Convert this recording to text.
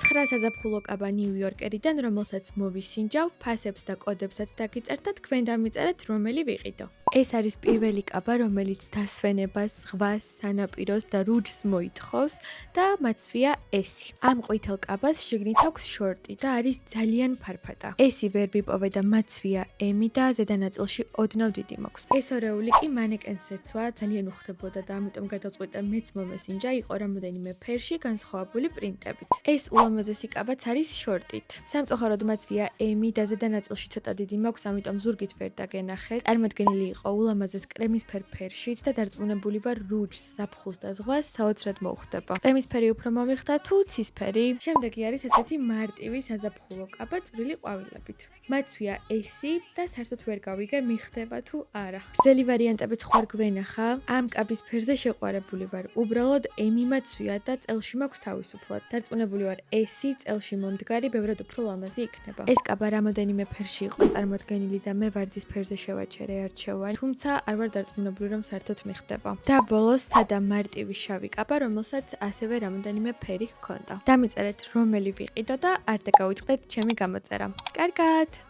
9 საზაფხულო კაბა ნიუ-იორკერიდან, რომელსაც მოვისინჯავ, ფასებს და კოდებსაც დაგიწერთ და თქვენ დამიწერეთ, რომელი ვიყიდო. ეს არის პირველი კაბა, რომელიც დასვენებას, ზღვას, სანაპიროს და რუჯს მოითხოვს და მაცვია ესი. ამ ყვითელ კაბას შიგნით აქვს შორტი და არის ძალიან ფარფატა. ესი ვერ ვიპოვე და მაცვია ემი და ზედა ნაწილში ოდნავ დიდი მაქვს. ეს ორეული კი მანეკენს ეცვა, ძალიან უხდებოდა და ამიტომ გადავწყვიტე მეც მომესინჯა, იყო რამოდენიმე ფერში განსხვავებული პრინტებით. ეს ულამაზესი კაბაც არის შორტით. სამწუხაროდ მაცვია ემი და ზედა ნაწილში ცოტა დიდი მაქვს, ამიტომ ზურგით ვერ დაგენახეს. წარმოდგენილი იყო ულამაზეს კრემისფერ ფერშიც და დარწმუნებული ვარ რუჯს, ზაფხულს და ზღვას საოცრად მოუხდება. კრემისფერი უფრო მომიხდა თუ ცისფერი? შემდეგი არის ესეთი მარტივი საზაფხულო კაბა წვრილი ყვავილებით. მაცვია ესი და საერთოდ ვერ გავიგე მიხდება თუ არა. გრძელი ვარიანტებიც ხوار გვენახა. ამ კაბის ფერზე შეყვარებული ვარ. უბრალოდ ემი მაცვია და წელში მაქვს თავისუფლად. დარწმუნებული ვარ ესი წელში მომდგარი ბევრად უფრო ლამაზი იქნება. ეს კაბა რამოდენიმე ფერში იყო წარმოდგენილი და მე ვარდის ფერზე შევაჩერე არჩევანი. თუმცა არ ვარ დარწმუნებული რომ საერთოდ მიხდება. და ბოლოს სადა მარტივი შავი კაბა, რომელსაც ასევე რამოდენიმე ფერი ჰქონდა. დამიწერეთ რომელი ვიყიდო და არ დაგავიწყდეთ ჩემი გამოწერა. კარგად!